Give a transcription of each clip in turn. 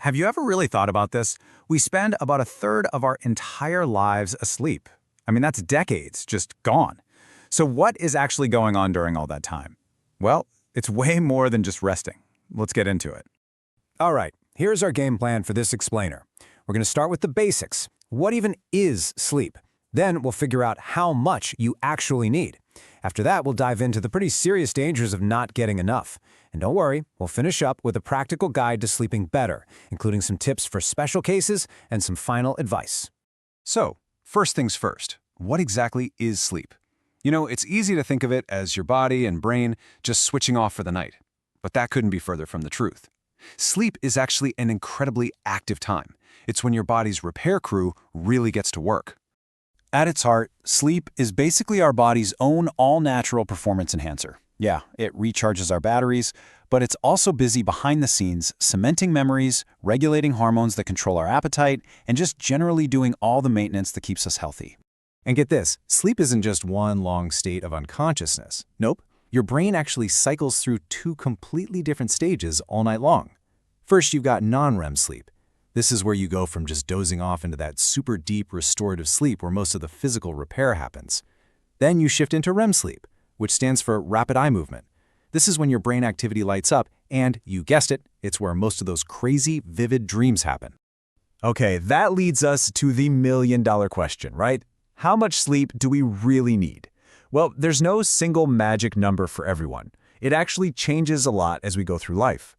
Have you ever really thought about this? We spend about a third of our entire lives asleep. I mean, that's decades just gone. So what is actually going on during all that time? Well, it's way more than just resting. Let's get into it. All right, here's our game plan for this explainer. We're going to start with the basics. What even is sleep? Then we'll figure out how much you actually need. After that, we'll dive into the pretty serious dangers of not getting enough. And don't worry, we'll finish up with a practical guide to sleeping better, including some tips for special cases and some final advice. So, first things first, what exactly is sleep? You know, it's easy to think of it as your body and brain just switching off for the night. But that couldn't be further from the truth. Sleep is actually an incredibly active time. It's when your body's repair crew really gets to work. At its heart, sleep is basically our body's own all-natural performance enhancer. Yeah, it recharges our batteries, but it's also busy behind the scenes, cementing memories, regulating hormones that control our appetite, and just generally doing all the maintenance that keeps us healthy. And get this, sleep isn't just one long state of unconsciousness. Nope, your brain actually cycles through two completely different stages all night long. First, you've got non-REM sleep. This is where you go from just dozing off into that super deep restorative sleep where most of the physical repair happens. Then you shift into REM sleep, which stands for rapid eye movement. This is when your brain activity lights up and, you guessed it, it's where most of those crazy, vivid dreams happen. Okay, that leads us to the million-dollar question, right? How much sleep do we really need? Well, there's no single magic number for everyone. It actually changes a lot as we go through life.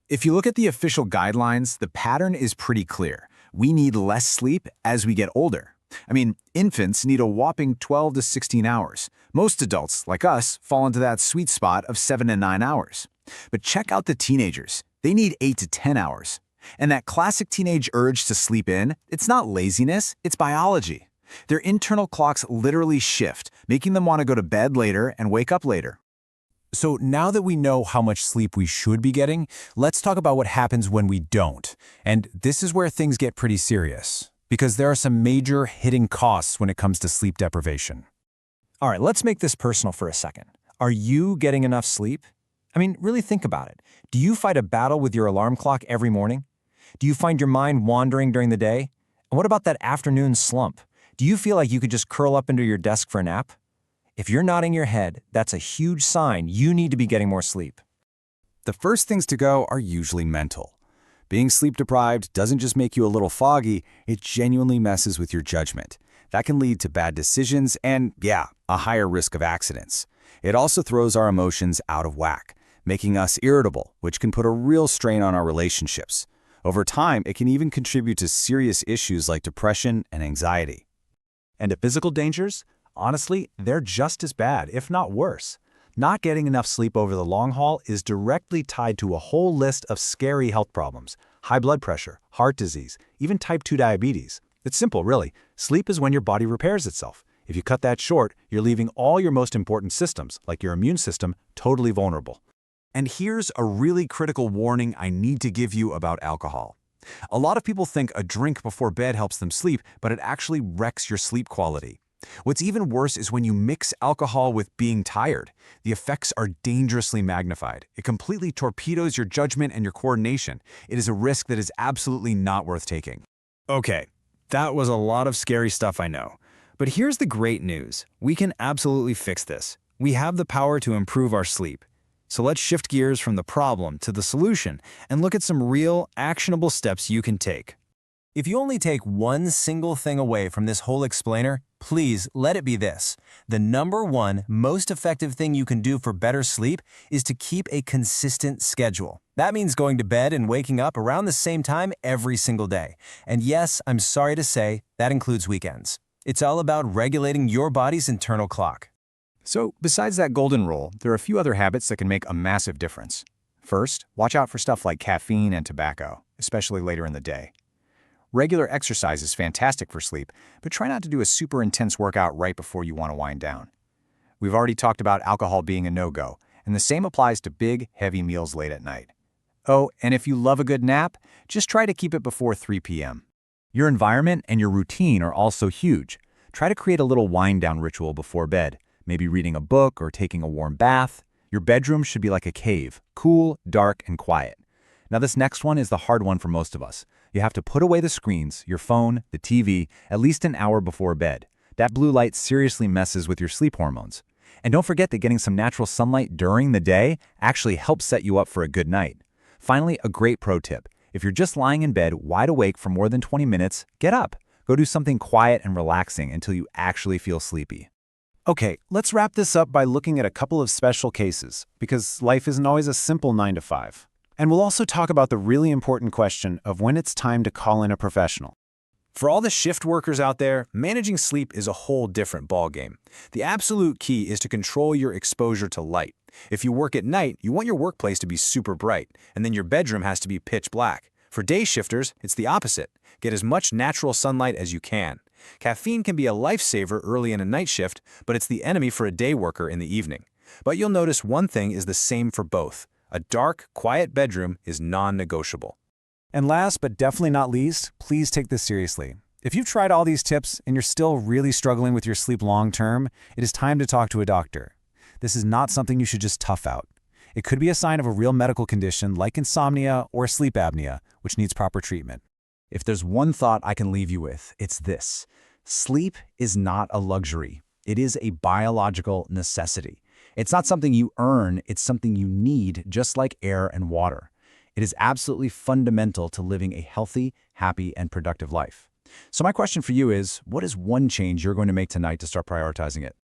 If you look at the official guidelines, the pattern is pretty clear. We need less sleep as we get older. I mean, infants need a whopping 12 to 16 hours. Most adults, like us, fall into that sweet spot of 7 to 9 hours. But check out the teenagers. They need 8 to 10 hours. And that classic teenage urge to sleep in, it's not laziness, it's biology. Their internal clocks literally shift, making them want to go to bed later and wake up later. So now that we know how much sleep we should be getting, let's talk about what happens when we don't. And this is where things get pretty serious, because there are some major hidden costs when it comes to sleep deprivation. All right, let's make this personal for a second. Are you getting enough sleep? I mean, really think about it. Do you fight a battle with your alarm clock every morning? Do you find your mind wandering during the day? And what about that afternoon slump? Do you feel like you could just curl up into your desk for a nap? If you're nodding your head, that's a huge sign you need to be getting more sleep. The first things to go are usually mental. Being sleep deprived doesn't just make you a little foggy, it genuinely messes with your judgment. That can lead to bad decisions and, yeah, a higher risk of accidents. It also throws our emotions out of whack, making us irritable, which can put a real strain on our relationships. Over time, it can even contribute to serious issues like depression and anxiety. And the physical dangers? Honestly, they're just as bad, if not worse. Not getting enough sleep over the long haul is directly tied to a whole list of scary health problems: high blood pressure, heart disease, even type 2 diabetes. It's simple, really. Sleep is when your body repairs itself. If you cut that short, you're leaving all your most important systems, like your immune system, totally vulnerable. And here's a really critical warning I need to give you about alcohol. A lot of people think a drink before bed helps them sleep, but it actually wrecks your sleep quality. What's even worse is when you mix alcohol with being tired. The effects are dangerously magnified. It completely torpedoes your judgment and your coordination. It is a risk that is absolutely not worth taking. Okay, that was a lot of scary stuff, I know. But here's the great news. We can absolutely fix this. We have the power to improve our sleep. So let's shift gears from the problem to the solution and look at some real, actionable steps you can take. If you only take one single thing away from this whole explainer, please let it be this. The number one most effective thing you can do for better sleep is to keep a consistent schedule. That means going to bed and waking up around the same time every single day. And yes, I'm sorry to say, that includes weekends. It's all about regulating your body's internal clock. So, besides that golden rule, there are a few other habits that can make a massive difference. First, watch out for stuff like caffeine and tobacco, especially later in the day. Regular exercise is fantastic for sleep, but try not to do a super intense workout right before you want to wind down. We've already talked about alcohol being a no-go, and the same applies to big, heavy meals late at night. Oh, and if you love a good nap, just try to keep it before 3 p.m. Your environment and your routine are also huge. Try to create a little wind-down ritual before bed, maybe reading a book or taking a warm bath. Your bedroom should be like a cave, cool, dark, and quiet. Now this next one is the hard one for most of us. You have to put away the screens, your phone, the TV, at least an hour before bed. That blue light seriously messes with your sleep hormones. And don't forget that getting some natural sunlight during the day actually helps set you up for a good night. Finally, a great pro tip. If you're just lying in bed wide awake for more than 20 minutes, get up. Go do something quiet and relaxing until you actually feel sleepy. Okay, let's wrap this up by looking at a couple of special cases, because life isn't always a simple 9 to 5. And we'll also talk about the really important question of when it's time to call in a professional. For all the shift workers out there, managing sleep is a whole different ballgame. The absolute key is to control your exposure to light. If you work at night, you want your workplace to be super bright, and then your bedroom has to be pitch black. For day shifters, it's the opposite. Get as much natural sunlight as you can. Caffeine can be a lifesaver early in a night shift, but it's the enemy for a day worker in the evening. But you'll notice one thing is the same for both. A dark, quiet bedroom is non-negotiable. And last but definitely not least, please take this seriously. If you've tried all these tips and you're still really struggling with your sleep long-term, it is time to talk to a doctor. This is not something you should just tough out. It could be a sign of a real medical condition like insomnia or sleep apnea, which needs proper treatment. If there's one thought I can leave you with, it's this. Sleep is not a luxury. It is a biological necessity. It's not something you earn, it's something you need, just like air and water. It is absolutely fundamental to living a healthy, happy, and productive life. So my question for you is, what is one change you're going to make tonight to start prioritizing it?